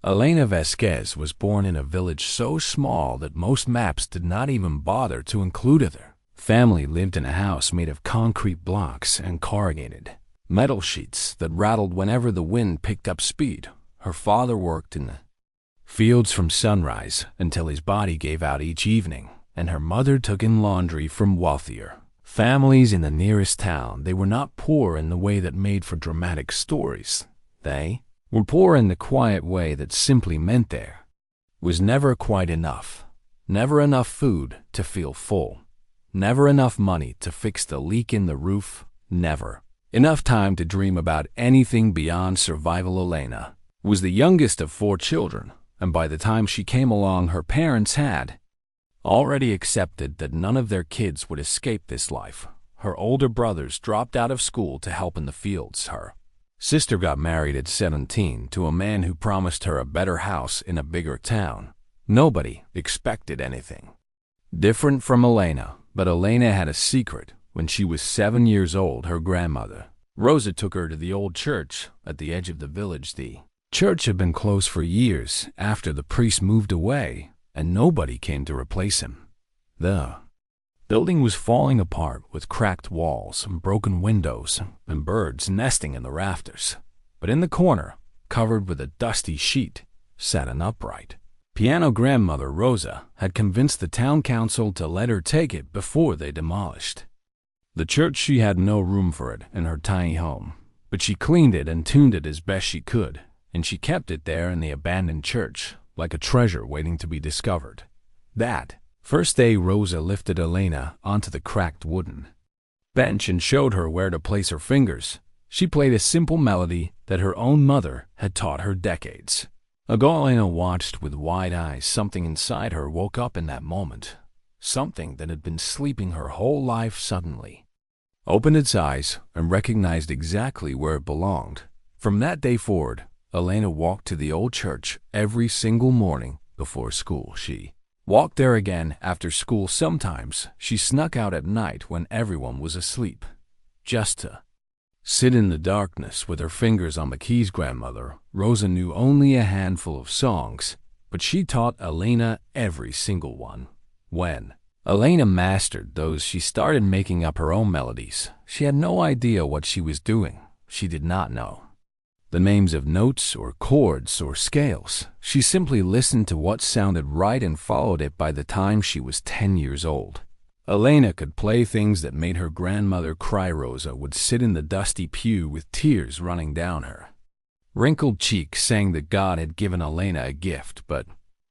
Elena Vasquez was born in a village so small that most maps did not even bother to include her. Family lived in a house made of concrete blocks and corrugated metal sheets that rattled whenever the wind picked up speed. Her father worked in the fields from sunrise until his body gave out each evening, and her mother took in laundry from wealthier families in the nearest town. They were not poor in the way that made for dramatic stories. They were poor in the quiet way that simply meant there was never quite enough. Never enough food to feel full. Never enough money to fix the leak in the roof. Never enough time to dream about anything beyond survival. Elena was the youngest of 4 children, and by the time she came along, her parents had already accepted that none of their kids would escape this life. Her older brothers dropped out of school to help in the fields. Her sister got married at 17 to a man who promised her a better house in a bigger town. Nobody expected anything different from Elena, but Elena had a secret. When she was 7 years old, her grandmother, Rosa, took her to the old church at the edge of the village. The church had been closed for years after the priest moved away, and nobody came to replace him. The building was falling apart with cracked walls and broken windows and birds nesting in the rafters. But in the corner, covered with a dusty sheet, sat an upright piano. Grandmother Rosa had convinced the town council to let her take it before they demolished the church. She had no room for it in her tiny home, but she cleaned it and tuned it as best she could, and she kept it there in the abandoned church like a treasure waiting to be discovered. That first day, Rosa lifted Elena onto the cracked wooden bench and showed her where to place her fingers. She played a simple melody that her own mother had taught her decades ago. Elena watched with wide eyes. Something inside her woke up in that moment. Something that had been sleeping her whole life suddenly opened its eyes and recognized exactly where it belonged. From that day forward, Elena walked to the old church every single morning before school. She walked there again after school. Sometimes she snuck out at night when everyone was asleep, just to sit in the darkness with her fingers on the keys. Grandmother Rosa knew only a handful of songs, but she taught Elena every single one. When Elena mastered those, she started making up her own melodies. She had no idea what she was doing. She did not know the names of notes or chords or scales. She simply listened to what sounded right and followed it. By the time she was 10 years old, Elena could play things that made her grandmother cry. Rosa would sit in the dusty pew with tears running down her wrinkled cheeks, saying that God had given Elena a gift, but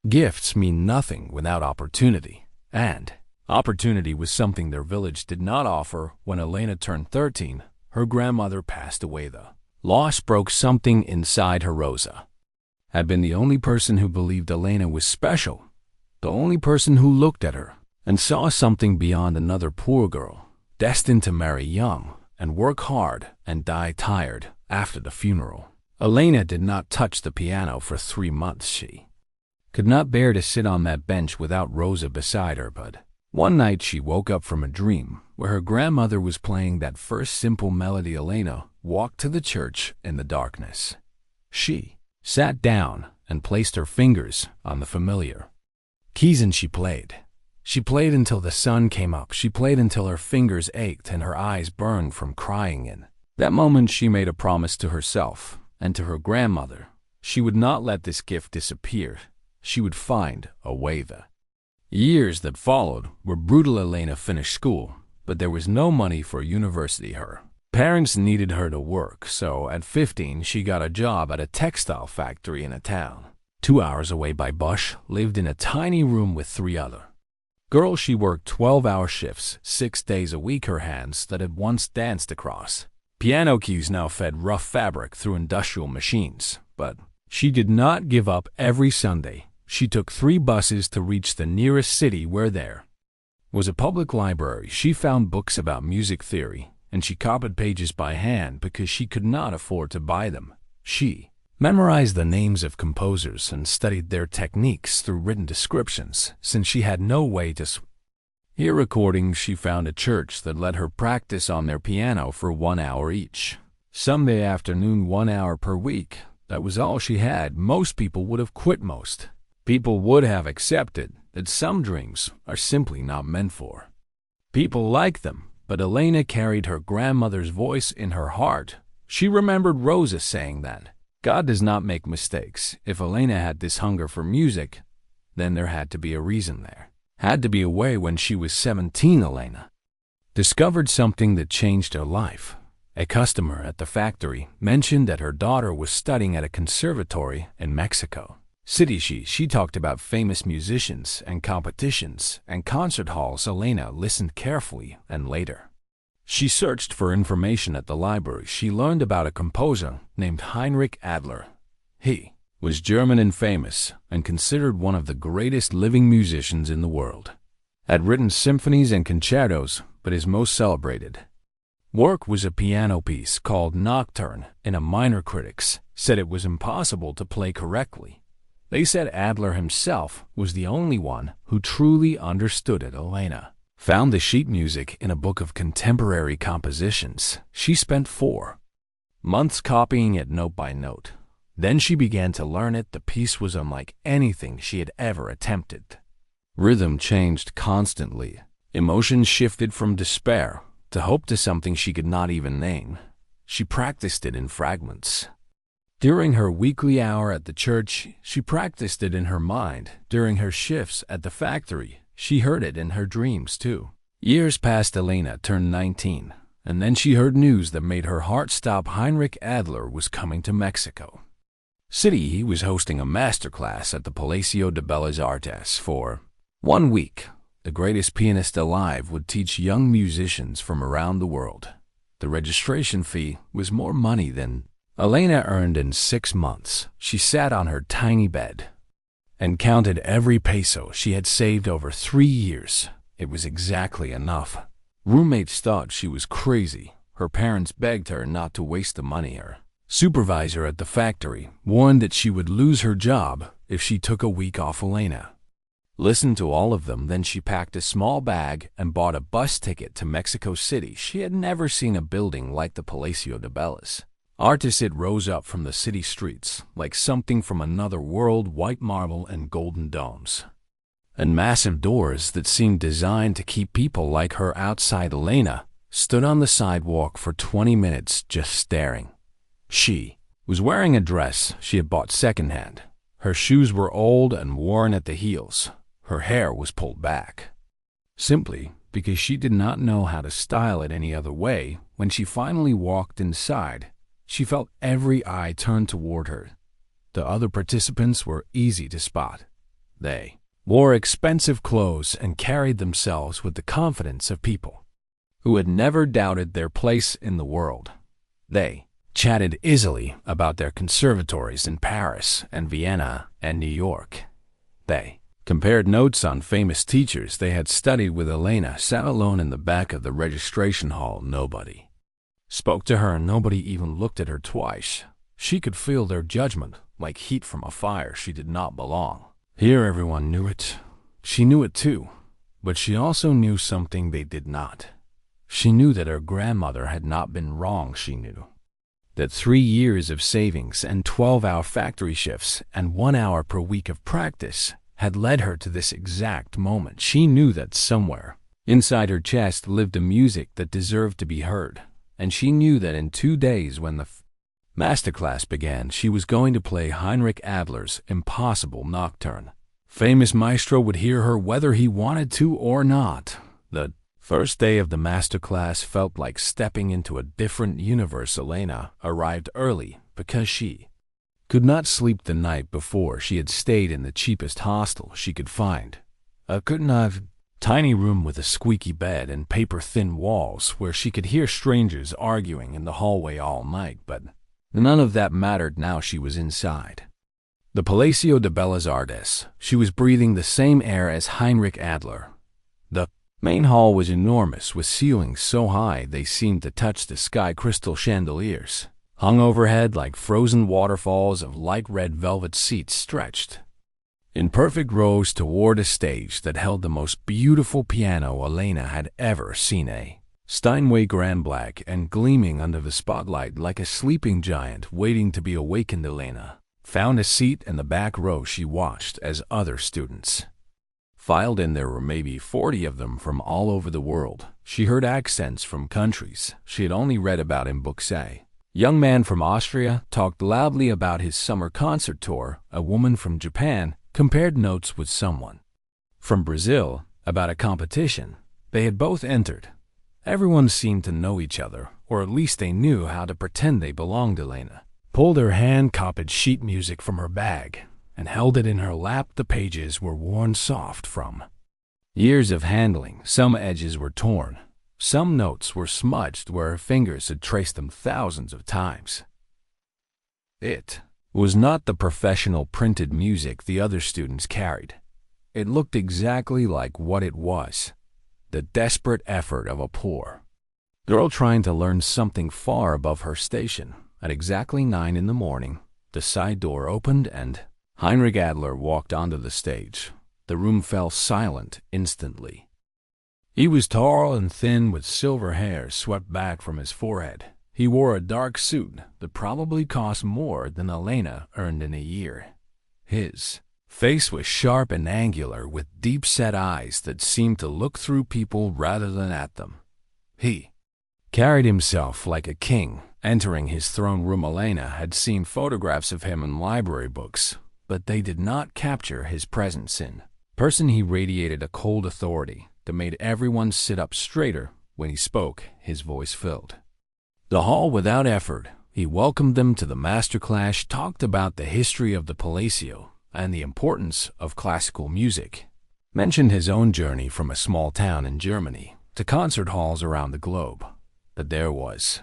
gifts mean nothing without opportunity, and opportunity was something their village did not offer. When Elena turned 13, her grandmother passed away. The loss broke something inside her. Rosa had been the only person who believed Elena was special, the only person who looked at her and saw something beyond another poor girl, destined to marry young and work hard and die tired after the funeral. Elena did not touch the piano for 3 months. She could not bear to sit on that bench without Rosa beside her, but one night she woke up from a dream where her grandmother was playing that first simple melody. Elena walked to the church in the darkness. She sat down and placed her fingers on the familiar keys, and she played. She played until the sun came up. She played until her fingers ached and her eyes burned from crying. In that moment, she made a promise to herself and to her grandmother. She would not let this gift disappear. She would find a way. The years that followed were brutal. Elena finished school, but there was no money for university. Her parents needed her to work, so at 15 she got a job at a textile factory in a town 2 hours away by bus. Lived in a tiny room with 3 other girls. She worked 12-hour shifts 6 days a week. Her hands that had once danced across piano keys now fed rough fabric through industrial machines. But she did not give up. Every Sunday, she took 3 buses to reach the nearest city where there was a public library. She found books about music theory, and she copied pages by hand because she could not afford to buy them. She memorized the names of composers and studied their techniques through written descriptions. Since she had no way to hear recordings, she found a church that let her practice on their piano for 1 hour each Sunday afternoon, 1 hour per week. that was all she had, most people would have quit. Most people would have accepted that some dreams are simply not meant for people like them. But Elena carried her grandmother's voice in her heart. She remembered Rosa saying that God does not make mistakes. If Elena had this hunger for music, then there had to be a reason there. Had to be a way. When she was 17, Elena discovered something that changed her life. A customer at the factory mentioned that her daughter was studying at a conservatory in Mexico City. She talked about famous musicians and competitions and concert halls. Elena listened carefully, and later she searched for information at the library. She learned about a composer named Heinrich Adler. He was German and famous, and considered one of the greatest living musicians in the world. Had written symphonies and concertos, but his most celebrated work was a piano piece called Nocturne. In a minor, critics said it was impossible to play correctly. They said Adler himself was the only one who truly understood it. Elena found the sheet music in a book of contemporary compositions. She spent 4 months copying it note by note. Then she began to learn it. The piece was unlike anything she had ever attempted. Rhythm changed constantly. Emotions shifted from despair to hope to something she could not even name. She practiced it in fragments. During her weekly hour at the church, she practiced it in her mind. During her shifts at the factory, she heard it in her dreams too. Years passed. Elena turned 19, and then she heard news that made her heart stop. Heinrich Adler was coming to Mexico City. He was hosting a masterclass at the Palacio de Bellas Artes for 1 week. The greatest pianist alive would teach young musicians from around the world. The registration fee was more money than Elena earned in 6 months. She sat on her tiny bed and counted every peso she had saved over 3 years. It was exactly enough. Roommates thought she was crazy. Her parents begged her not to waste the money. Her supervisor at the factory warned that she would lose her job if she took a week off. Elena listened to all of them. Then she packed a small bag and bought a bus ticket to Mexico City. She had never seen a building like the Palacio de Bellas Artes. It rose up from the city streets like something from another world. White marble and golden domes, and massive doors that seemed designed to keep people like her outside. Elena stood on the sidewalk for 20 minutes just staring. She was wearing a dress she had bought secondhand. Her shoes were old and worn at the heels. Her hair was pulled back, simply because she did not know how to style it any other way. When she finally walked inside, she felt every eye turned toward her. The other participants were easy to spot. They wore expensive clothes and carried themselves with the confidence of people who had never doubted their place in the world. They chatted easily about their conservatories in Paris and Vienna and New York. They compared notes on famous teachers they had studied with. Elena sat alone in the back of the registration hall. Nobody spoke to her, and nobody even looked at her twice. She could feel their judgment like heat from a fire. She did not belong here. Everyone knew it. She knew it too, but she also knew something they did not. She knew that her grandmother had not been wrong. She knew that 3 years of savings and 12-hour factory shifts and 1 hour per week of practice had led her to this exact moment. She knew that somewhere inside her chest lived a music that deserved to be heard. And she knew that in 2 days, when the masterclass began, she was going to play Heinrich Adler's impossible Nocturne. Famous Maestro would hear her whether he wanted to or not. The first day of the masterclass felt like stepping into a different universe. Elena arrived early because she could not sleep the night before. She had stayed in the cheapest hostel she could find. Tiny room with a squeaky bed and paper-thin walls where she could hear strangers arguing in the hallway all night, but none of that mattered now. She was inside the Palacio de Bellas Artes. She was breathing the same air as Heinrich Adler. The main hall was enormous, with ceilings so high they seemed to touch the sky. Crystal chandeliers hung overhead like frozen waterfalls of light red velvet. Seats stretched in perfect rows toward a stage that held the most beautiful piano Elena had ever seen. A Steinway ran black and gleaming under the spotlight like a sleeping giant waiting to be awakened. Elena found a seat in the back row. She watched as other students filed in. There were maybe 40 of them from all over the world. She heard accents from countries she had only read about in books. A young man from Austria talked loudly about his summer concert tour. A woman from Japan compared notes with someone from Brazil about a competition they had both entered. Everyone seemed to know each other, or at least they knew how to pretend they belonged. Elena pulled her hand-copied sheet music from her bag and held it in her lap. The pages were worn soft from years of handling. Some edges were torn. Some notes were smudged where her fingers had traced them thousands of times. It was not the professional printed music the other students carried. It looked exactly like what it was: the desperate effort of a poor girl trying to learn something far above her station. At exactly 9 in the morning, the side door opened and Heinrich Adler walked onto the stage. The room fell silent instantly. He was tall and thin, with silver hair swept back from his forehead. He wore a dark suit that probably cost more than Elena earned in a year. His face was sharp and angular, with deep-set eyes that seemed to look through people rather than at them. He carried himself like a king. Entering his throne room, Elena had seen photographs of him in library books, but they did not capture his presence in person. He radiated a cold authority that made everyone sit up straighter. When he spoke, his voice filled the hall without effort. He welcomed them to the masterclass, talked about the history of the Palacio and the importance of classical music, mentioned his own journey from a small town in Germany to concert halls around the globe. But there was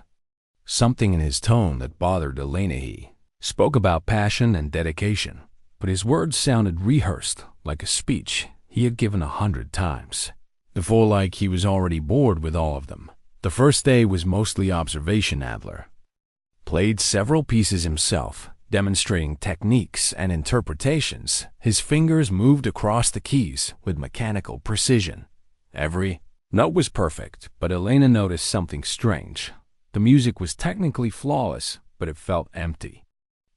something in his tone that bothered Elena. He spoke about passion and dedication, but his words sounded rehearsed, like a speech he had given 100 times before, like he was already bored with all of them. The first day was mostly observation. Adler played several pieces himself, demonstrating techniques and interpretations. His fingers moved across the keys with mechanical precision. Every note was perfect, but Elena noticed something strange. The music was technically flawless, but it felt empty.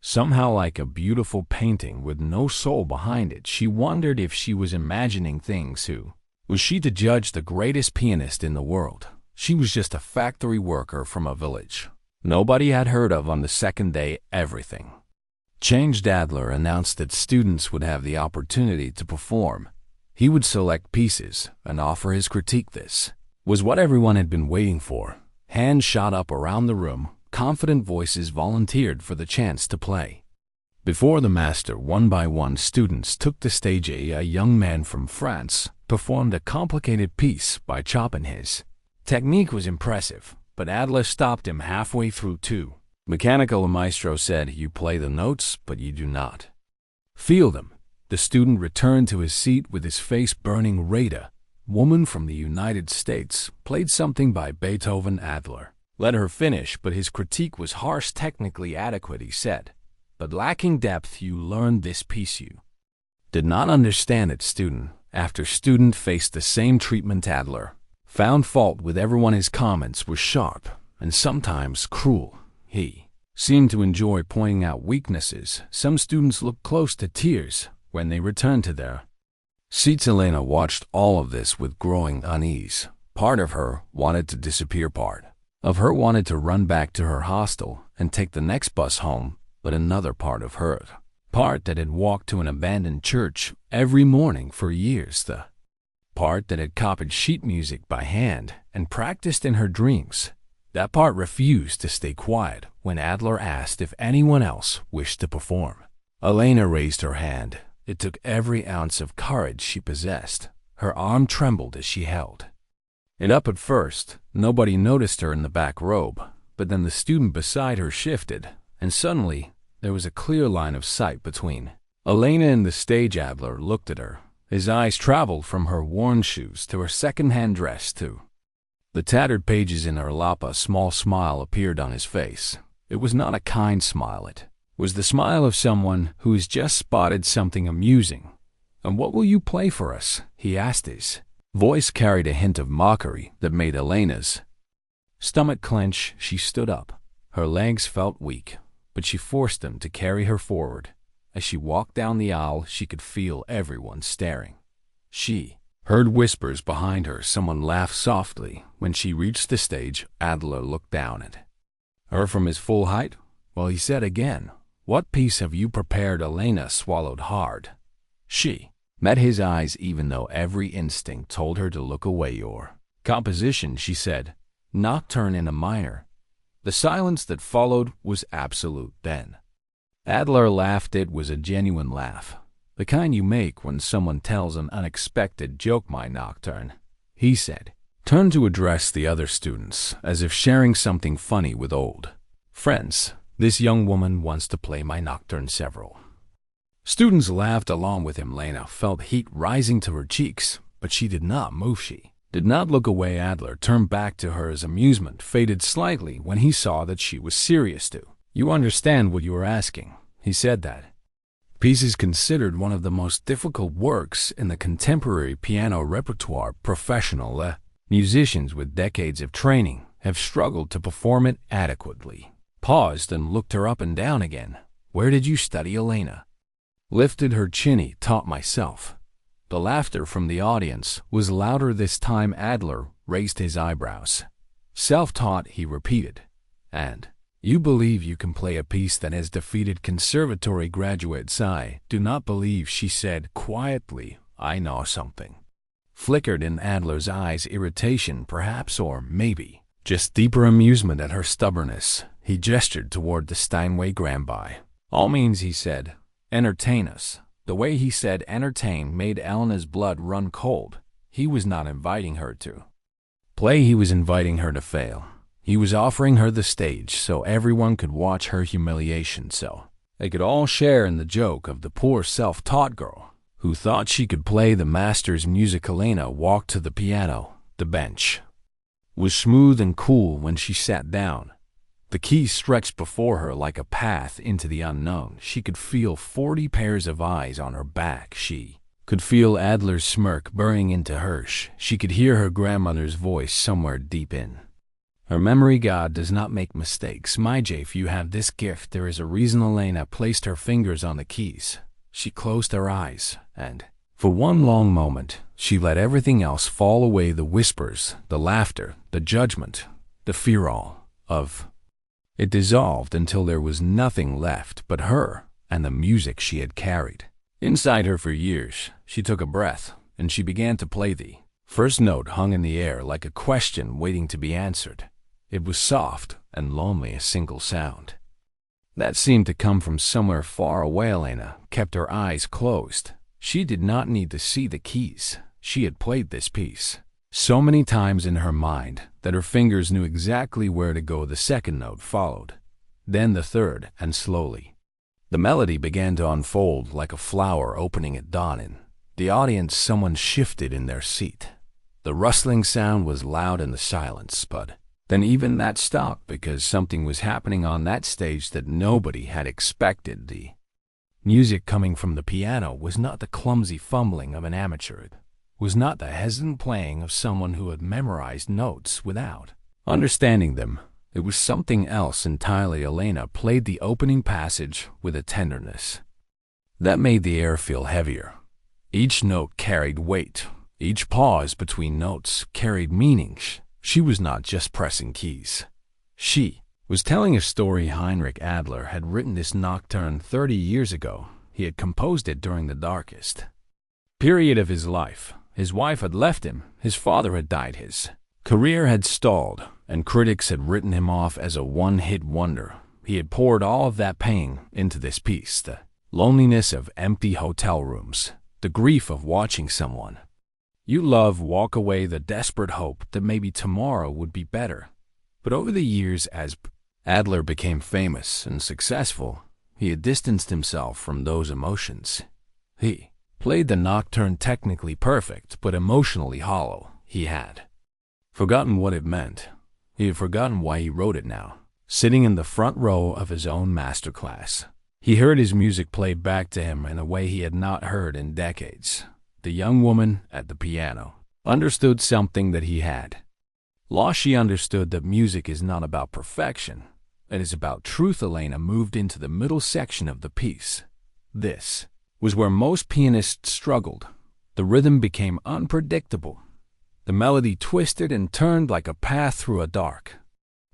Somehow like a beautiful painting with no soul behind it. She wondered if she was imagining things. Who was she to judge the greatest pianist in the world? She was just a factory worker from a village nobody had heard of. On the second day, everything changed. Adler announced that students would have the opportunity to perform. He would select pieces and offer his critique. This was what everyone had been waiting for. Hands shot up around the room. Confident voices volunteered for the chance to play. Before the master, one by one, students took the stage. A young man from France performed a complicated piece by Chopin. His technique was impressive, but Adler stopped him halfway through. Too mechanical, Maestro said. You play the notes, but you do not feel them. The student returned to his seat with his face burning. Rada, woman from the United States, played something by Beethoven. Adler let her finish, but his critique was harsh. Technically adequate, he said, but lacking depth. You learned this piece, you did not understand it. Student after student faced the same treatment. Adler found fault with everyone. His comments were sharp and sometimes cruel. He seemed to enjoy pointing out weaknesses. Some students looked close to tears when they returned to their seats. Elena watched all of this with growing unease. Part of her wanted to disappear. Part of her wanted to run back to her hostel and take the next bus home, but another part of her, part that had walked to an abandoned church every morning for years, the part that had copied sheet music by hand and practiced in her dreams, that part refused to stay quiet when Adler asked if anyone else wished to perform. Elena raised her hand. It took every ounce of courage she possessed. Her arm trembled as she held it up. At first, nobody noticed her in the back robe, but then the student beside her shifted, and suddenly there was a clear line of sight between Elena and the stage. Adler looked at her. His eyes traveled from her worn shoes to her second-hand dress to the tattered pages in her lap. A small smile appeared on his face. It was not a kind smile. It was the smile of someone who has just spotted something amusing. "And what will you play for us?" he asked. His voice carried a hint of mockery that made Elena's Stomach clench, she stood up. Her legs felt weak, but she forced them to carry her forward. As she walked down the aisle, she could feel everyone staring. She heard whispers behind her. Someone laughed softly. When she reached the stage, Adler looked down at her from his full height. Well, he said again, "What piece have you prepared?" Elena swallowed hard. She met his eyes even though every instinct told her to look away. "Your composition," she said, "Nocturne in a minor." The silence that followed was absolute then. Adler laughed. It was a genuine laugh, the kind you make when someone tells an unexpected joke. "My nocturne," he said, turned to address the other students, as if sharing something funny with old friends. "This young woman wants to play my nocturne." Several students laughed along with him. Lena felt heat rising to her cheeks, but she did not move. She did not look away. Adler turned back to her. His amusement faded slightly when he saw that she was serious too. "You understand what you are asking," he said. "That piece is considered one of the most difficult works in the contemporary piano repertoire. Professional musicians with decades of training have struggled to perform it adequately." Paused and looked her up and down again. "Where did you study?" Elena lifted her chin. "Taught myself." The laughter from the audience was louder this time. Adler raised his eyebrows. "Self-taught," he repeated. "And you believe you can play a piece that has defeated conservatory graduates?" "I do not believe," she said quietly. "I know something." Flickered in Adler's eyes, irritation perhaps, or maybe just deeper amusement at her stubbornness. He gestured toward the Steinway Grand. "By all means," he said. "Entertain us." The way he said "entertain" made Elena's blood run cold. He was not inviting her to play, he was inviting her to fail. He was offering her the stage so everyone could watch her humiliation, so they could all share in the joke of the poor self-taught girl who thought she could play the master's music. Elena walked to the piano. The bench was smooth and cool when she sat down. The keys stretched before her like a path into the unknown. She could feel 40 pairs of eyes on her back. She could feel Adler's smirk burrowing into hers. She could hear her grandmother's voice somewhere deep in her memory. "God does not make mistakes. My J, if you have this gift, there is a reason." Elena placed her fingers on the keys. She closed her eyes, and for one long moment, she let everything else fall away. The whispers, the laughter, the judgment, the fear, all of it dissolved until there was nothing left but her and the music she had carried inside her for years. She took a breath, and she began to play. The first note hung in the air like a question waiting to be answered. It was soft and lonely, a single sound that seemed to come from somewhere far away. Elena kept her eyes closed. She did not need to see the keys. She had played this piece so many times in her mind that her fingers knew exactly where to go. The second note followed, then the third, and slowly the melody began to unfold like a flower opening at dawn. In the audience, someone shifted in their seat. The rustling sound was loud in the silence, but then even that stopped because something was happening on that stage that nobody had expected. The music coming from the piano was not the clumsy fumbling of an amateur. It was not the hesitant playing of someone who had memorized notes without understanding them. It was something else entirely. Elena played the opening passage with a tenderness that made the air feel heavier. Each note carried weight. Each pause between notes carried meaning. She was not just pressing keys. She was telling a story. Heinrich Adler had written this nocturne 30 years ago. He had composed it during the darkest period of his life. His wife had left him, his father had died, his career had stalled, and critics had written him off as a one-hit wonder. He had poured all of that pain into this piece, the loneliness of empty hotel rooms, the grief of watching someone you love walk away, the desperate hope that maybe tomorrow would be better. But over the years, as Adler became famous and successful, he had distanced himself from those emotions. He played the nocturne technically perfect, but emotionally hollow. He had forgotten what it meant. He had forgotten why he wrote it now. Sitting in the front row of his own master class, he heard his music played back to him in a way he had not heard in decades. The young woman at the piano understood something that he had Lost, she understood that music is not about perfection. It is about truth. Elena moved into the middle section of the piece. This was where most pianists struggled. The rhythm became unpredictable. The melody twisted and turned like a path through a dark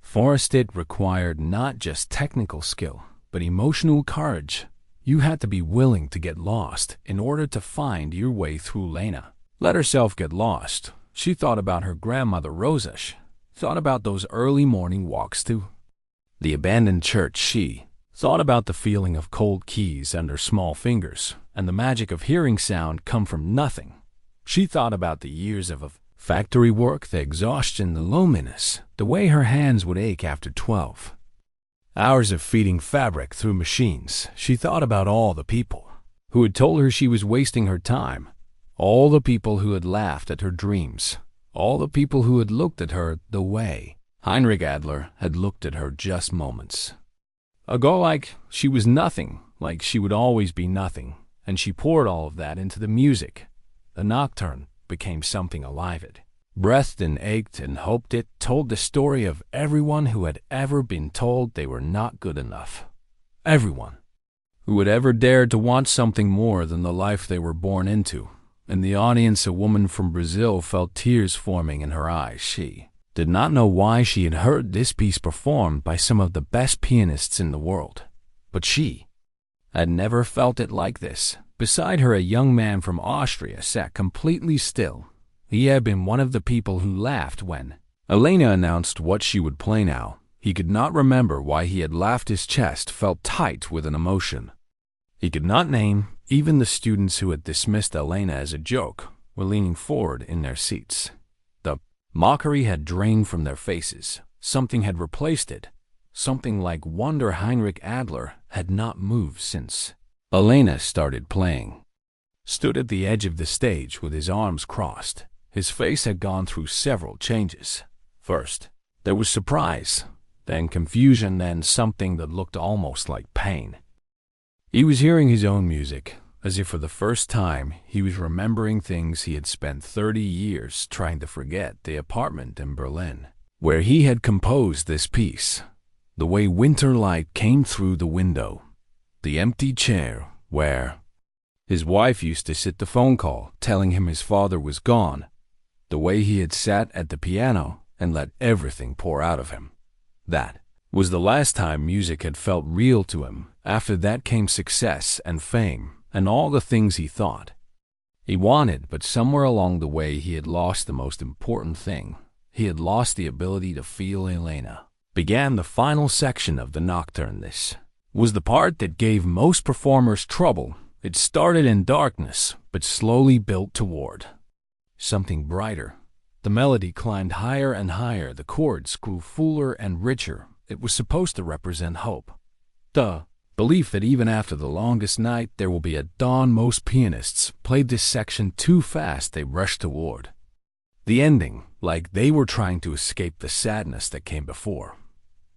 forest. It required not just technical skill, but emotional courage. You had to be willing to get lost in order to find your way through. Lena let herself get lost. She thought about her grandmother Rosa. She thought about those early morning walks to the abandoned church. She thought about the feeling of cold keys under small fingers and the magic of hearing sound come from nothing. She thought about the years of factory work, the exhaustion, the loneliness, the way her hands would ache after 12 hours of feeding fabric through machines. She thought about all the people who had told her she was wasting her time, all the people who had laughed at her dreams, all the people who had looked at her the way Heinrich Adler had looked at her just moments ago, like she was nothing, like she would always be nothing, and she poured all of that into the music. The nocturne became something alive. It breathed and ached and hoped. It told the story of everyone who had ever been told they were not good enough. Everyone who had ever dared to want something more than the life they were born into. In the audience, a woman from Brazil felt tears forming in her eyes. She did not know why. She had heard this piece performed by some of the best pianists in the world, but she had never felt it like this. Beside her, a young man from Austria sat completely still. He had been one of the people who laughed when Elena announced what she would play now. He could not remember why he had laughed. His chest felt tight with an emotion he could not name. Even the students who had dismissed Elena as a joke were leaning forward in their seats. The mockery had drained from their faces. Something had replaced it. Something like wonder. Heinrich Adler had not moved since Elena started playing. Stood at the edge of the stage with his arms crossed. His face had gone through several changes. First, there was surprise, then confusion, then something that looked almost like pain. He was hearing his own music, as if for the first time he was remembering things he had spent 30 years trying to forget. The apartment in Berlin, where he had composed this piece. The way winter light came through the window. The empty chair where his wife used to sit. The phone call telling him his father was gone. The way he had sat at the piano and let everything pour out of him. That was the last time music had felt real to him. After that came success and fame and all the things he thought he wanted, but somewhere along the way he had lost the most important thing. He had lost the ability to feel. Elena began the final section of the nocturne. This was the part that gave most performers trouble. It started in darkness, but slowly built toward something brighter. The melody climbed higher and higher. The chords grew fuller and richer. It was supposed to represent hope. The belief that even after the longest night, there will be a dawn. Most pianists played this section too fast. They rushed toward the ending, like they were trying to escape the sadness that came before.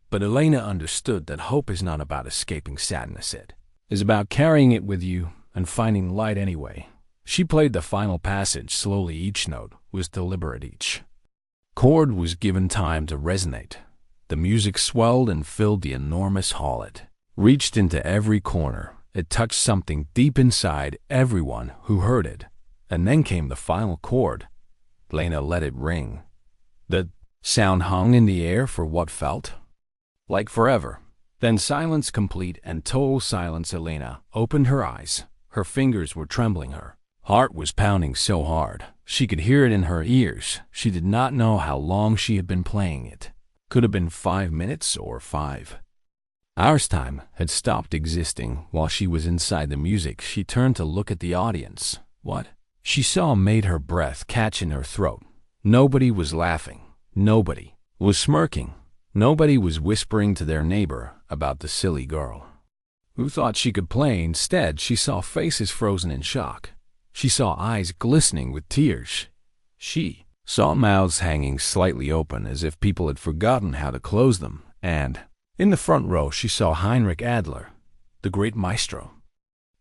But Elena understood that hope is not about escaping sadness. It is about carrying it with you and finding light anyway. She played the final passage slowly. Each note was deliberate. Each chord was given time to resonate. The music swelled and filled the enormous hall. It reached into every corner. It touched something deep inside everyone who heard it. And then came the final chord. Elena let it ring. The sound hung in the air for what felt like forever. Then silence, complete and total silence. Elena opened her eyes. Her fingers were trembling. Her heart was pounding so hard she could hear it in her ears. She did not know how long she had been playing it. Could have been 5 minutes or 5 hours. Time had stopped existing while she was inside the music. She turned to look at the audience. What she saw made her breath catch in her throat. Nobody was laughing. Nobody was smirking. Nobody was whispering to their neighbor about the silly girl who thought she could play. Instead, she saw faces frozen in shock. She saw eyes glistening with tears. She saw mouths hanging slightly open as if people had forgotten how to close them. And in the front row, she saw Heinrich Adler, the great Maestro,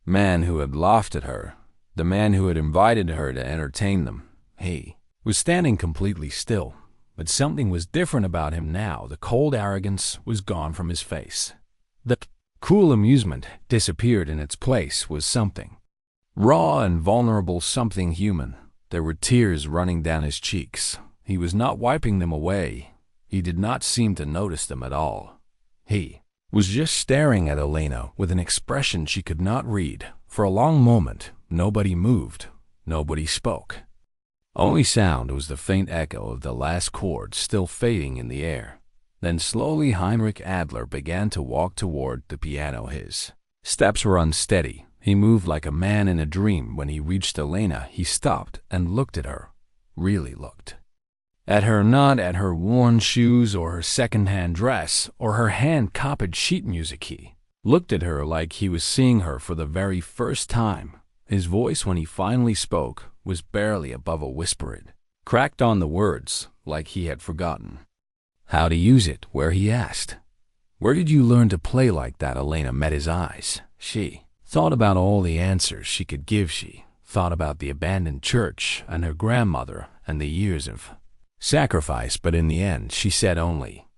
man who had laughed at her, the man who had invited her to entertain them. He was standing completely still. But something was different about him now. The cold arrogance was gone from his face. The cool amusement disappeared. In its place was something raw and vulnerable, something human. There were tears running down his cheeks. He was not wiping them away. He did not seem to notice them at all. He was just staring at Elena with an expression she could not read. For a long moment, nobody moved. Nobody spoke. Only sound was the faint echo of the last chord still fading in the air. Then slowly Heinrich Adler began to walk toward the piano. His steps were unsteady. He moved like a man in a dream. When he reached Elena, he stopped and looked at her. Really looked. At her, not at her worn shoes or her second-hand dress or her hand-copied sheet music. He looked at her like he was seeing her for the very first time. His voice, when he finally spoke, was barely above a whisper. It cracked on the words like he had forgotten how to use it. Where, he asked. Where did you learn to play like that? Elena met his eyes. She thought about all the answers she could give. She thought about the abandoned church and her grandmother and the years of sacrifice, but in the end she said only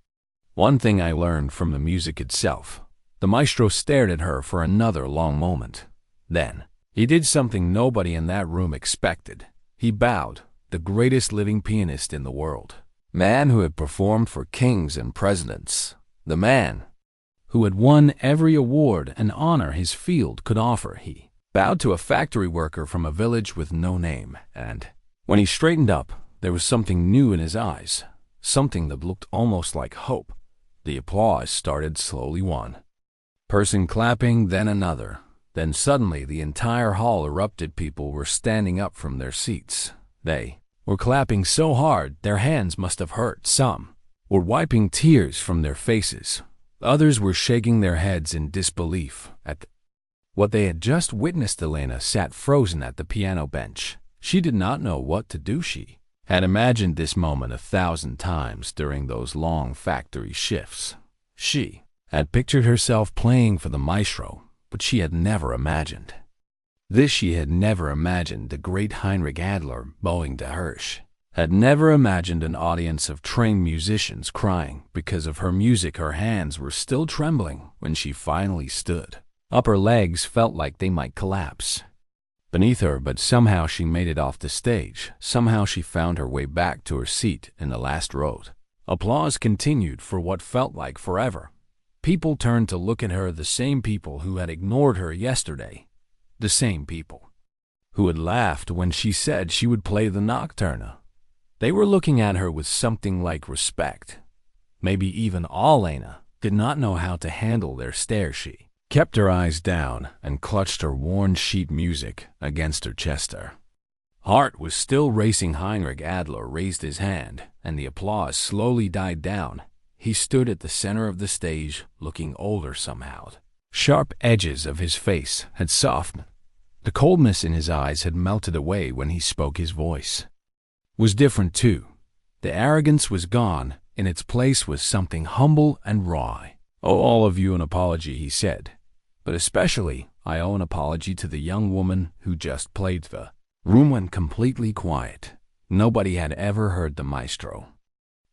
one thing: I learned from the music itself. The maestro stared at her for another long moment. Then he did something nobody in that room expected. He bowed. The greatest living pianist in the world, man who had performed for kings and presidents, the man who had won every award and honor his field could offer. He bowed to a factory worker from a village with no name, and when he straightened up, there was something new in his eyes, something that looked almost like hope. The applause started slowly, one person clapping, then another. Then suddenly the entire hall erupted. People were standing up from their seats. They were clapping so hard their hands must have hurt. Some were wiping tears from their faces. Others were shaking their heads in disbelief at what they had just witnessed. Elena sat frozen at the piano bench. She did not know what to do. She had imagined this moment 1,000 times during those long factory shifts. She had pictured herself playing for the maestro, but she had never imagined this. She had never imagined the great Heinrich Adler bowing to her. She had never imagined an audience of trained musicians crying because of her music. Her hands were still trembling when she finally stood up. Her legs felt like they might collapse beneath her, but somehow she made it off the stage. Somehow she found her way back to her seat in the last row. Applause continued for what felt like forever. People turned to look at her, the same people who had ignored her yesterday, the same people who had laughed when she said she would play the nocturne. They were looking at her with something like respect. Maybe even Elena did not know how to handle their stare. She kept her eyes down and clutched her worn sheet music against her chest. Her heart was still racing. Heinrich Adler raised his hand, and the applause slowly died down. He stood at the center of the stage, looking older somehow. Sharp edges of his face had softened. The coldness in his eyes had melted away when he spoke. His voice was different too. The arrogance was gone. In its place was something humble and raw. "Oh, all of you an apology," he said. "But especially, I owe an apology to the young woman who just played." The room went completely quiet. Nobody had ever heard the maestro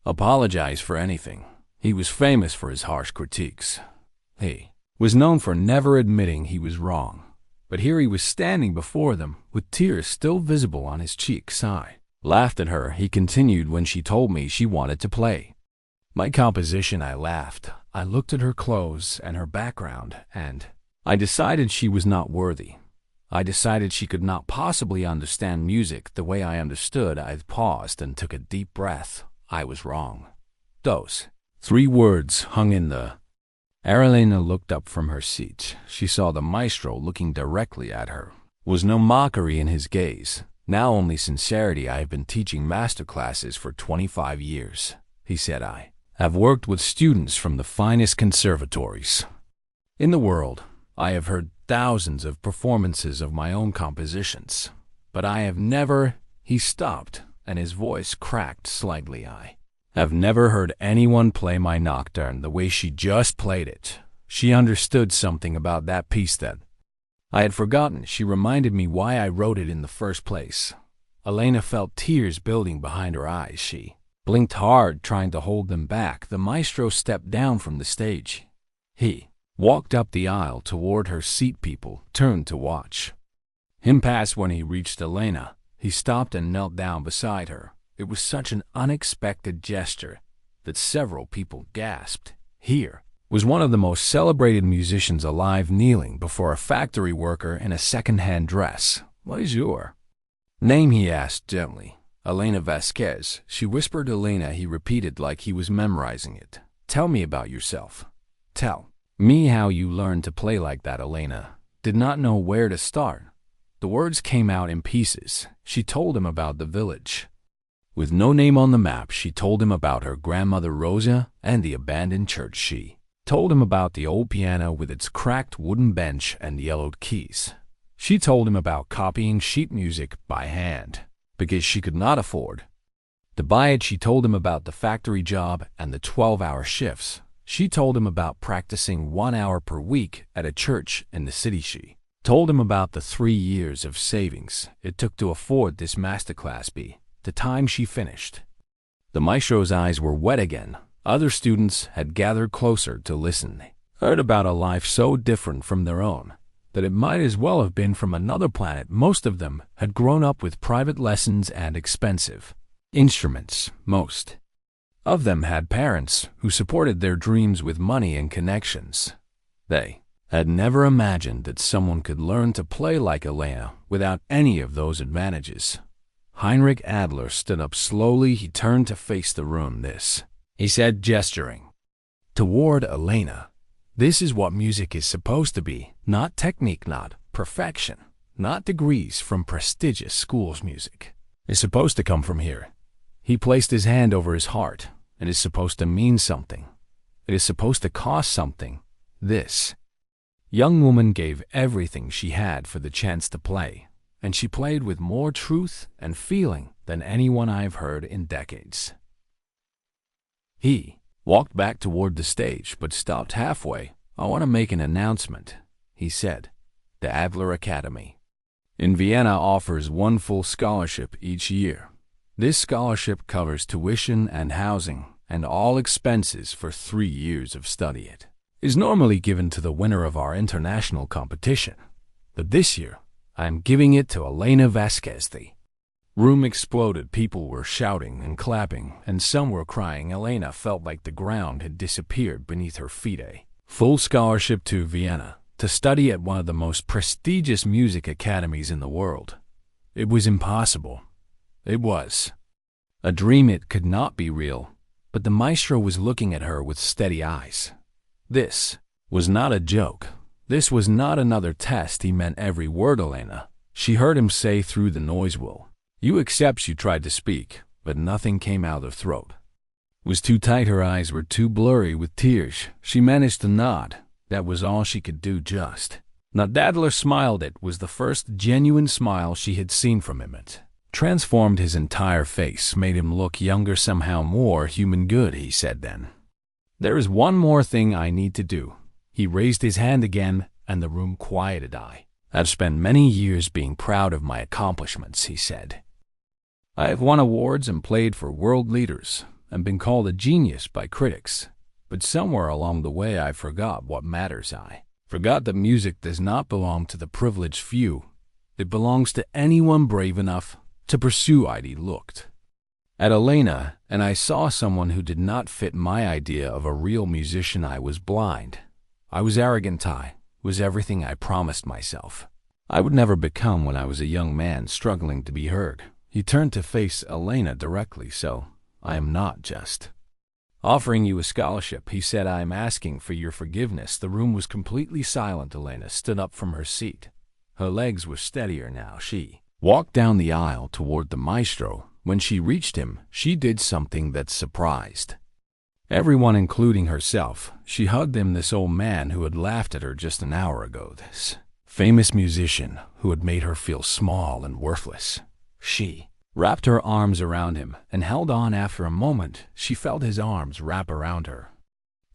apologize for anything. He was famous for his harsh critiques. He was known for never admitting he was wrong. But here he was standing before them, with tears still visible on his cheeks. I laughed at her. He continued, "When she told me she wanted to play my composition, I laughed. I looked at her clothes and her background, and I decided she was not worthy. I decided she could not possibly understand music the way I understood." I paused and took a deep breath. I was wrong. Those 3 words hung in the air. Elena looked up from her seat. She saw the maestro looking directly at her. Was no mockery in his gaze, now only sincerity. "I have been teaching master classes for 25 years, he said. "I have worked with students from the finest conservatories in the world. I have heard thousands of performances of my own compositions, but I have never—" He stopped, and his voice cracked slightly. "I have never heard anyone play my nocturne the way she just played it." She understood something about that piece that I had forgotten. She reminded me why I wrote it in the first place. Elena felt tears building behind her eyes. She blinked hard, trying to hold them back. The maestro stepped down from the stage. He walked up the aisle toward her seat. People turned to watch him pass. When he reached Elena, he stopped and knelt down beside her. It was such an unexpected gesture that several people gasped. Here was one of the most celebrated musicians alive kneeling before a factory worker in a second-hand dress. "What is your name?" he asked gently. "Elena Vasquez." She whispered Elena. He repeated like he was memorizing it. "Tell me about yourself. Tell me how you learned to play like that." Elena did not know where to start. The words came out in pieces. She told him about the village with no name on the map. She told him about her grandmother Rosa and the abandoned church. She told him about the old piano with its cracked wooden bench and yellowed keys. She told him about copying sheet music by hand because she could not afford to buy it. She told him about the factory job and the 12-hour shifts. She told him about practicing 1 hour per week at a church in the city. She told him about the 3 years of savings it took to afford this masterclass. By the time she finished, the maestro's eyes were wet again. Other students had gathered closer to listen. They heard about a life so different from their own that it might as well have been from another planet. Most of them had grown up with private lessons and expensive instruments. Most of them had parents who supported their dreams with money and connections. They had never imagined that someone could learn to play like Elena without any of those advantages. Heinrich Adler stood up slowly. He turned to face the room. "This," he said, gesturing toward Elena. "This is what music is supposed to be. Not technique, not perfection, not degrees from prestigious schools. Music is supposed to come from here." He placed his hand over his heart. "It is supposed to mean something. It is supposed to cost something." This young woman gave everything she had for the chance to play, and she played with more truth and feeling than anyone I've heard in decades. He walked back toward the stage, but stopped halfway. "I want to make an announcement," he said. "The Adler Academy in Vienna offers one full scholarship each year. This scholarship covers tuition and housing and all expenses for 3 years of study. It is normally given to the winner of our international competition, but this year I am giving it to Elena Vasquez." The room exploded. People were shouting and clapping, and some were crying. Elena felt like the ground had disappeared beneath her feet. A full scholarship to Vienna to study at one of the most prestigious music academies in the world. It was impossible. It was a dream. It could not be real. But the maestro was looking at her with steady eyes. This was not a joke. This was not another test. He meant every word. Elena, she heard him say through the noise, "Will you accept?" She tried to speak, but nothing came out of her throat. It was too tight. Her eyes were too blurry with tears. She managed to nod. That was all she could do. Just nod. Adler smiled. It was the first genuine smile she had seen from him. It transformed his entire face, made him look younger, somehow more human. "Good," he said then. "There is one more thing I need to do." He raised his hand again, and the room quieted. "I have spent many years being proud of my accomplishments," he said. "I have won awards and played for world leaders and been called a genius by critics. But somewhere along the way I forgot what matters. I forgot that music does not belong to the privileged few. It belongs to anyone brave enough to pursue it." He looked at Elena, and I saw someone who did not fit my idea of a real musician. I was blind. I was arrogant. I was everything I promised myself I would never become when I was a young man struggling to be heard. He turned to face Elena directly. "So, I am not just offering you a scholarship," he said. "I am asking for your forgiveness." The room was completely silent. Elena stood up from her seat. Her legs were steadier now. She walked down the aisle toward the maestro. When she reached him, she did something that surprised everyone, including herself. She hugged him. This old man who had laughed at her just an hour ago. This famous musician who had made her feel small and worthless. She wrapped her arms around him and held on. After a moment, she felt his arms wrap around her.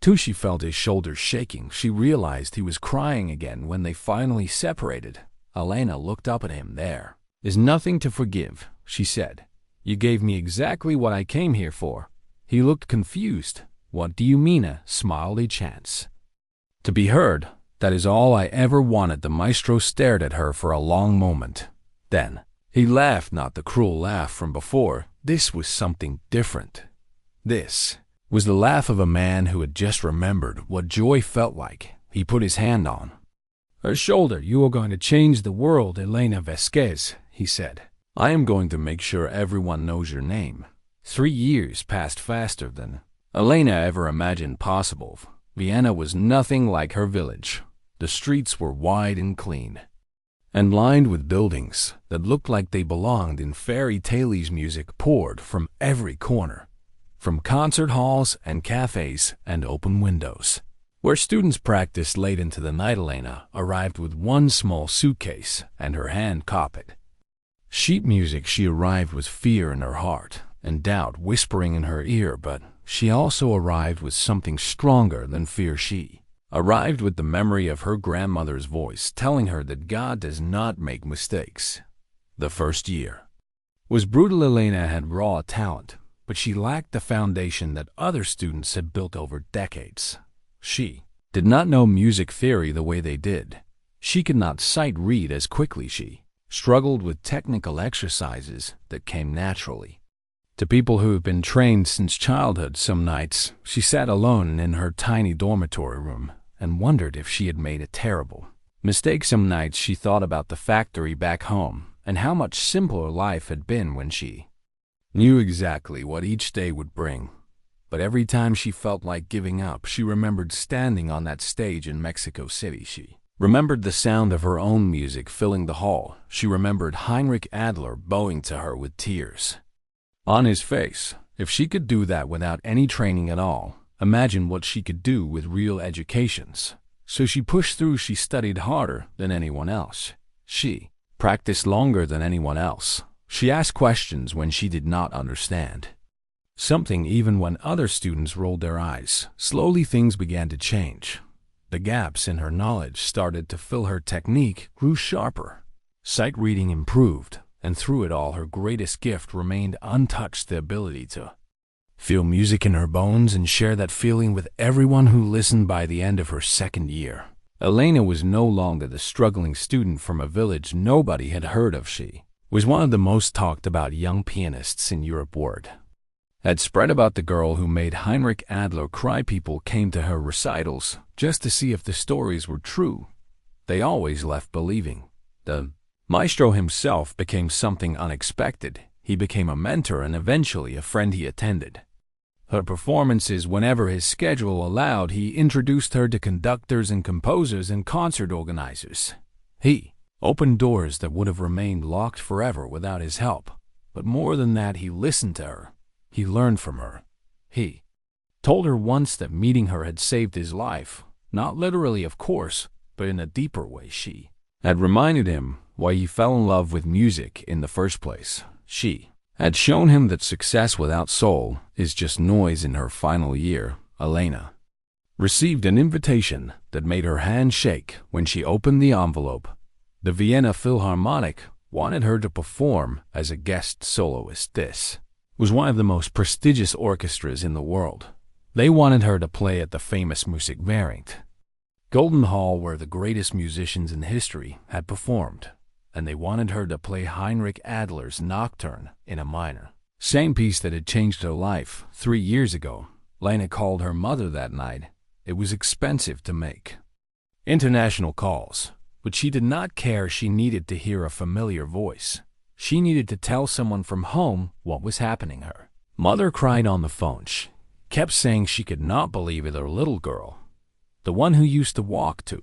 Too, she felt his shoulders shaking. She realized he was crying again. When they finally separated, Elena looked up at him. "There is nothing to forgive," she said. You gave me exactly what I came here for." He looked confused. "What do you mean?" smiled a chance. "To be heard. That is all I ever wanted." The maestro stared at her for a long moment. Then he laughed, not the cruel laugh from before. This was something different. This was the laugh of a man who had just remembered what joy felt like. He put his hand on her shoulder. "You are going to change the world, Elena Vasquez," he said. "I am going to make sure everyone knows your name." 3 years passed faster than Elena ever imagined possible. Vienna was nothing like her village. The streets were wide and clean, and lined with buildings that looked like they belonged in fairy tales. Music poured from every corner, from concert halls and cafes and open windows, where students practiced late into the night. Elena arrived with one small suitcase and her hand copied sheet music. She arrived with fear in her heart and doubt whispering in her ear, but she also arrived with something stronger than fear. She arrived with the memory of her grandmother's voice telling her that God does not make mistakes. The first year was brutal. Elena had raw talent, but she lacked the foundation that other students had built over decades. She did not know music theory the way they did. She could not sight read as quickly. She struggled with technical exercises that came naturally to people who have been trained since childhood. Some nights, she sat alone in her tiny dormitory room and wondered if she had made a terrible mistake. Some nights she thought about the factory back home and how much simpler life had been when she knew exactly what each day would bring. But every time she felt like giving up, she remembered standing on that stage in Mexico City. She remembered the sound of her own music filling the hall. She remembered Heinrich Adler bowing to her with tears on his face. If she could do that without any training at all, imagine what she could do with real educations. So she pushed through. She studied harder than anyone else. She practiced longer than anyone else. She asked questions when she did not understand something, even when other students rolled their eyes. Slowly things began to change. The gaps in her knowledge started to fill. Her technique grew sharper. Sight reading improved. And through it all, her greatest gift remained untouched: the ability to feel music in her bones and share that feeling with everyone who listened. By the end of her second year, Elena was no longer the struggling student from a village nobody had heard of. She was one of the most talked about young pianists in Europe. Word had spread about the girl who made Heinrich Adler cry. People came to her recitals just to see if the stories were true. They always left believing. The Maestro himself became something unexpected. He became a mentor and eventually a friend. He attended her performances whenever his schedule allowed. He introduced her to conductors and composers and concert organizers. He opened doors that would have remained locked forever without his help. But more than that, he listened to her. He learned from her. He told her once that meeting her had saved his life. Not literally, of course, but in a deeper way. She had reminded him why he fell in love with music in the first place. She had shown him that success without soul is just noise. In her final year, Elena received an invitation that made her hand shake when she opened the envelope. The Vienna Philharmonic wanted her to perform as a guest soloist. This was one of the most prestigious orchestras in the world. They wanted her to play at the famous Musikverein Golden Hall, where the greatest musicians in history had performed, and they wanted her to play Heinrich Adler's Nocturne in a minor. Same piece that had changed her life 3 years ago. Lena called her mother that night. It was expensive to make international calls, but she did not care. She needed to hear a familiar voice. She needed to tell someone from home what was happening. Her mother cried on the phone. She kept saying she could not believe it. Her little girl, the one who used to walk to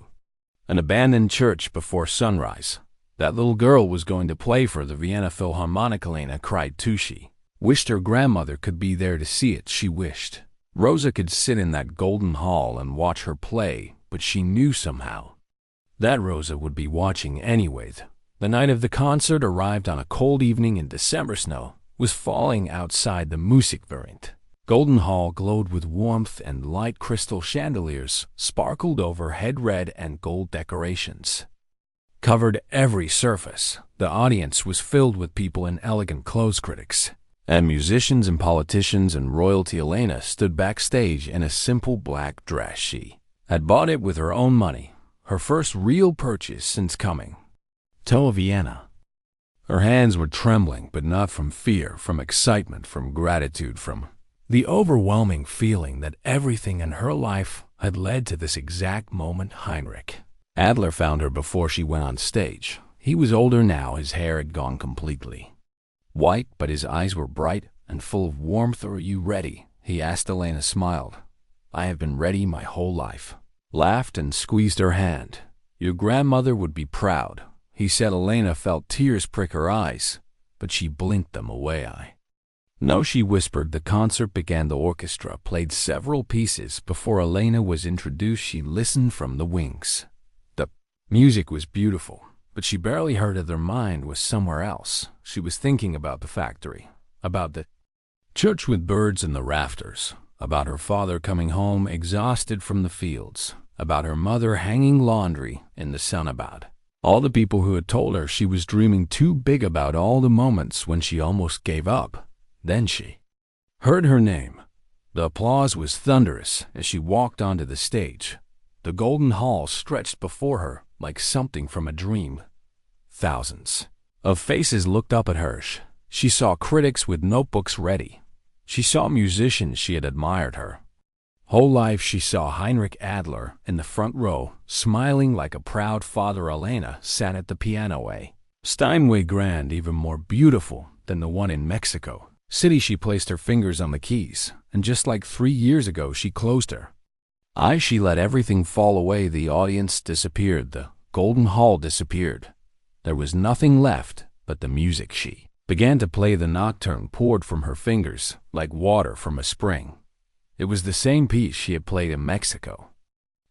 an abandoned church before sunrise, that little girl was going to play for the Vienna Philharmonic. Elena cried too. She wished her grandmother could be there to see it. She wished Rosa could sit in that golden hall and watch her play, but she knew somehow that Rosa would be watching anyway. The night of the concert arrived on a cold evening in December. Snow was falling outside the Musikverein. Golden Hall glowed with warmth, and light crystal chandeliers sparkled overhead. Red and gold decorations covered every surface. The audience was filled with people in elegant clothes. Critics And musicians and politicians and royalty. Elena stood backstage in a simple black dress. She had bought it with her own money, her first real purchase since coming to Vienna. Her hands were trembling, but not from fear, from excitement, from gratitude, from the overwhelming feeling that everything in her life had led to this exact moment. Heinrich Adler found her before she went on stage. He was older now, his hair had gone completely white, but his eyes were bright and full of warmth. "Are you ready?" he asked. Elena smiled. "I have been ready my whole life," laughed and squeezed her hand. "Your grandmother would be proud," he said. Elena felt tears prick her eyes, but she blinked them away. "No," she whispered. The concert began. The orchestra played several pieces. Before Elena was introduced, she listened from the wings. The music was beautiful, but she barely heard it. Her mind was somewhere else. She was thinking about the factory, about the church with birds in the rafters, about her father coming home exhausted from the fields, about her mother hanging laundry in the sun, about all the people who had told her she was dreaming too big, about all the moments when she almost gave up. Then she heard her name. The applause was thunderous as she walked onto the stage. The golden hall stretched before her like something from a dream. Thousands of faces looked up at her. She saw critics with notebooks ready. She saw musicians she had admired her whole life. She saw Heinrich Adler in the front row, smiling like a proud father. Elena sat at the piano, a Steinway grand, even more beautiful than the one in Mexico City. She placed her fingers on the keys, and just like 3 years ago, she closed her eyes. She let everything fall away. The audience disappeared. The golden hall disappeared. There was nothing left but the music. She began to play. The nocturne poured from her fingers like water from a spring. It was the same piece she had played in Mexico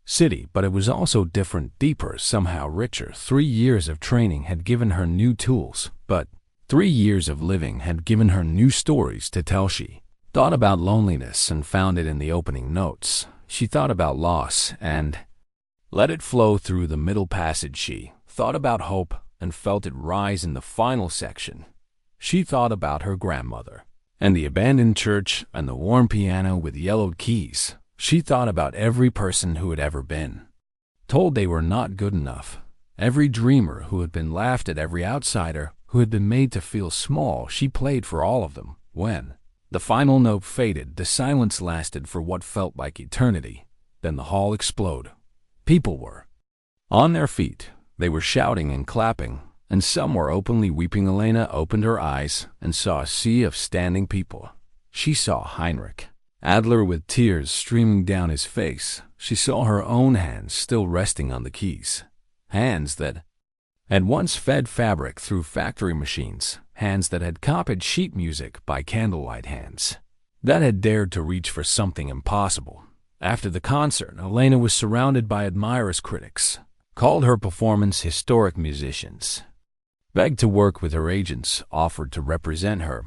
City, but it was also different, deeper, somehow richer. 3 years of training had given her new tools, but 3 years of living had given her new stories to tell. She thought about loneliness and found it in the opening notes. She thought about loss and let it flow through the middle passage. She thought about hope and felt it rise in the final section. She thought about her grandmother and the abandoned church and the warm piano with yellowed keys. She thought about every person who had ever been told they were not good enough, every dreamer who had been laughed at, every outsider who had been made to feel small. She played for all of them. When the final note faded, the silence lasted for what felt like eternity. Then the hall exploded. People were on their feet. They were shouting and clapping, and some were openly weeping. Elena opened her eyes and saw a sea of standing people. She saw Heinrich Adler with tears streaming down his face. She saw her own hands still resting on the keys, hands that had once fed fabric through factory machines, hands that had copied sheet music by candlelight, hands that had dared to reach for something impossible. After the concert, Elena was surrounded by admirers. Critics called her performance historic. Musicians begged to work with her. Agents offered to represent her,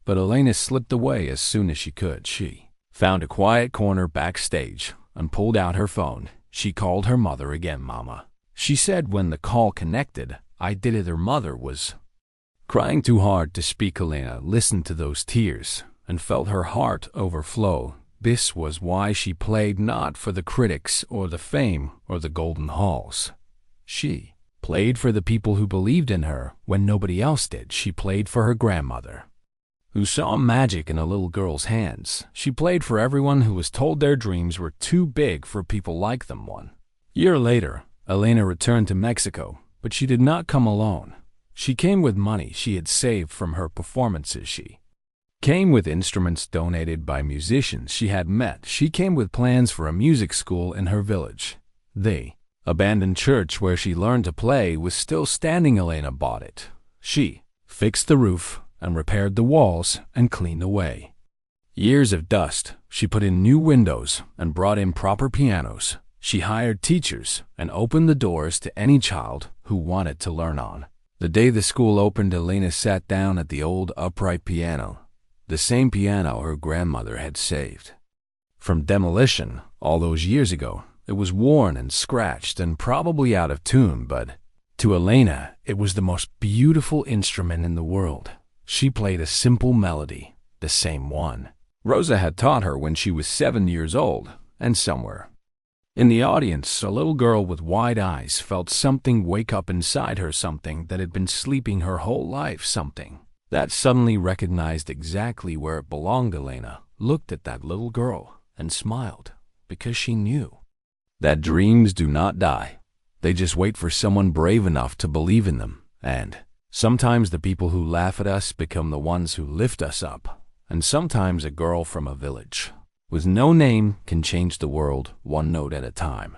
but Elena slipped away as soon as she could. She found a quiet corner backstage and pulled out her phone. She called her mother again. "Mama," she said when the call connected, "I did it." Her mother was crying too hard to speak. Elena listened to those tears and felt her heart overflow. This was why she played, not for the critics or the fame or the golden halls. She played for the people who believed in her when nobody else did. She played for her grandmother, who saw magic in a little girl's hands. She played for everyone who was told their dreams were too big for people like them. 1 year later, Elena returned to Mexico, but she did not come alone. She came with money she had saved from her performances. She came with instruments donated by musicians she had met. She came with plans for a music school in her village. The abandoned church where she learned to play was still standing. Elena bought it. She fixed the roof and repaired the walls and cleaned away years of dust. She put in new windows and brought in proper pianos. She hired teachers and opened the doors to any child who wanted to learn on. The day the school opened, Elena sat down at the old upright piano, the same piano her grandmother had saved from demolition all those years ago. It was worn and scratched and probably out of tune, but to Elena, it was the most beautiful instrument in the world. She played a simple melody, the same one Rosa had taught her when she was 7 years old, and somewhere in the audience, a little girl with wide eyes felt something wake up inside her, something that had been sleeping her whole life, something that suddenly recognized exactly where it belonged. Elena looked at that little girl and smiled because she knew that dreams do not die. They just wait for someone brave enough to believe in them. And sometimes the people who laugh at us become the ones who lift us up. And sometimes a girl from a village with no name can change the world one note at a time.